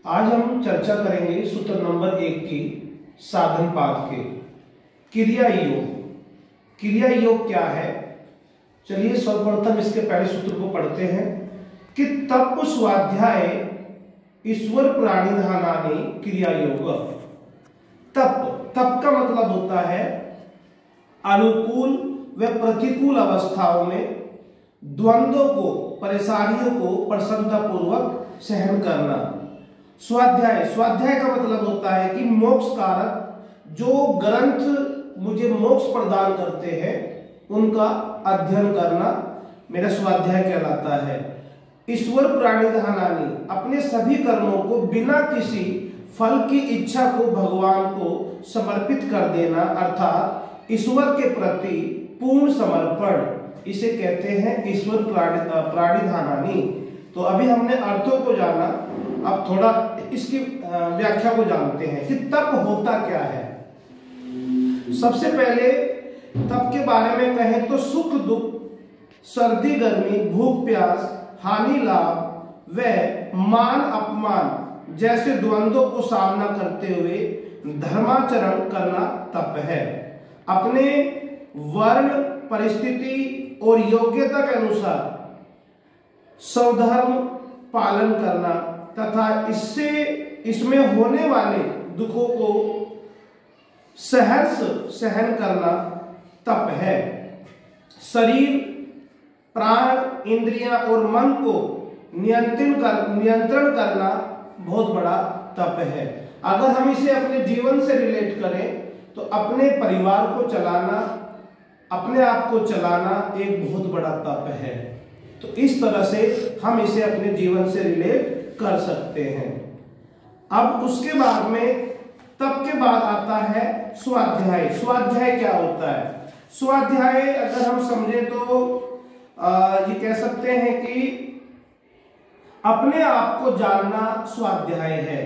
आज हम चर्चा करेंगे सूत्र नंबर 1 की साधन पाद के क्रिया योग। क्रिया योग क्या है? चलिए सर्वप्रथम इसके पहले सूत्र को पढ़ते हैं कि तप स्वाध्याय ईश्वर प्राणिधानानि क्रिया योग। तप का मतलब होता है अनुकूल व प्रतिकूल अवस्थाओं में द्वंद्वों को, परेशानियों को प्रसन्नता पूर्वक सहन करना। स्वाध्याय का मतलब होता है कि मोक्ष कारक जो ग्रंथ मुझे मोक्ष प्रदान करते हैं उनका अध्ययन करना मेरा स्वाध्याय कहलाता है। ईश्वर प्राणिधानानि, अपने सभी कर्मों को बिना किसी फल की इच्छा को भगवान को समर्पित कर देना, अर्थात ईश्वर के प्रति पूर्ण समर्पण, इसे कहते हैं ईश्वर प्राणिधानानि। तो अभी हमने अर्थों को जाना, अब थोड़ा इसकी व्याख्या को जानते हैं कि तप होता क्या है। सबसे पहले तप के बारे में कहें तो सुख दुख, सर्दी गर्मी, भूख प्यास, हानि लाभ व मान अपमान जैसे द्वंद्वों को सामना करते हुए धर्माचरण करना तप है। अपने वर्ण, परिस्थिति और योग्यता के अनुसार स्वधर्म पालन करना तथा इसमें होने वाले दुखों को सहर्ष सहन करना तप है। शरीर, प्राण, इंद्रियां और मन को नियंत्रण करना बहुत बड़ा तप है। अगर हम इसे अपने जीवन से रिलेट करें तो अपने परिवार को चलाना, अपने आप को चलाना एक बहुत बड़ा तप है। तो इस तरह से हम इसे अपने जीवन से रिलेट कर सकते हैं। अब उसके बाद में तप के बाद आता है स्वाध्याय। स्वाध्याय क्या होता है? स्वाध्याय अगर हम समझे तो ये कह सकते हैं कि अपने आप को जानना स्वाध्याय है।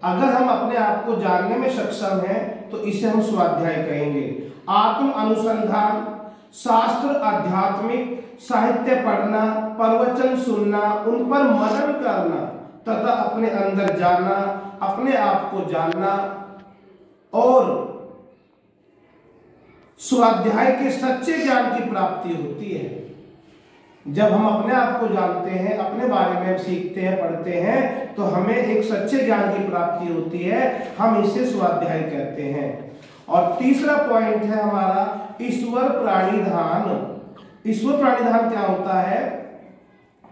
अगर हम अपने आप को जानने में सक्षम हैं तो इसे हम स्वाध्याय कहेंगे। आत्म अनुसंधान, शास्त्र, आध्यात्मिक साहित्य पढ़ना, प्रवचन सुनना, उन पर मनन करना तथा अपने अंदर जाना, अपने आप को जानना और स्वाध्याय के सच्चे ज्ञान की प्राप्ति होती है। जब हम अपने आप को जानते हैं, अपने बारे में सीखते हैं, पढ़ते हैं तो हमें एक सच्चे ज्ञान की प्राप्ति होती है, हम इसे स्वाध्याय कहते हैं। और तीसरा पॉइंट है हमारा ईश्वर प्राणिधान। ईश्वर प्राणिधान क्या होता है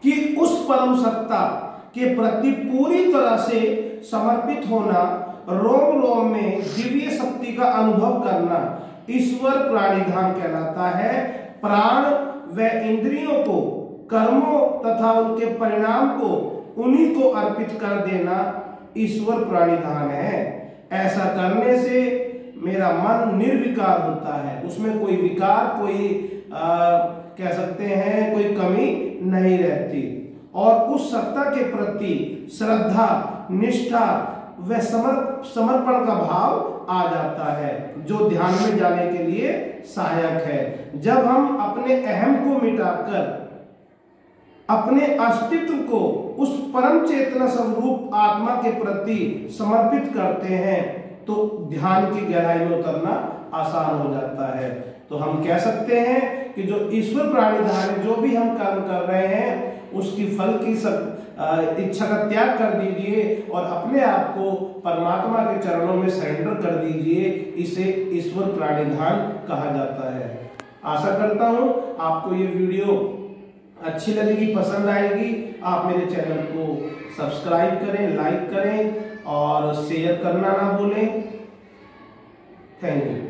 कि उस परम सत्ता के प्रति पूरी तरह से समर्पित होना, रोम रोम में दिव्य शक्ति का अनुभव करना ईश्वर प्राणिधान कहलाता है। प्राण व इंद्रियों को, कर्मों तथा उनके परिणाम को उन्हीं को अर्पित कर देना ईश्वर प्राणिधान है। ऐसा करने से मेरा मन निर्विकार होता है, उसमें कोई विकार, कोई कह सकते हैं कोई कमी नहीं रहती और उस सत्ता के प्रति श्रद्धा, निष्ठा व समर्पण का भाव आ जाता है जो ध्यान में जाने के लिए सहायक है। जब हम अपने अहम को मिटाकर अपने अस्तित्व को उस परम चेतना स्वरूप आत्मा के प्रति समर्पित करते हैं तो ध्यान की गहराई में उतरना आसान हो जाता है। तो हम कह सकते हैं कि जो ईश्वर प्राणिधान, जो भी हम कर्म कर रहे हैं उसकी फल की इच्छा का त्याग कर दीजिए और अपने आप को परमात्मा के चरणों में सरेंडर कर दीजिए। इसे ईश्वर प्राणिधान कहा जाता है। आशा करता हूं आपको ये वीडियो अच्छी लगेगी, पसंद आएगी। आप मेरे चैनल को सब्सक्राइब करें, लाइक करें और शेयर करना ना भूलें। Thank you.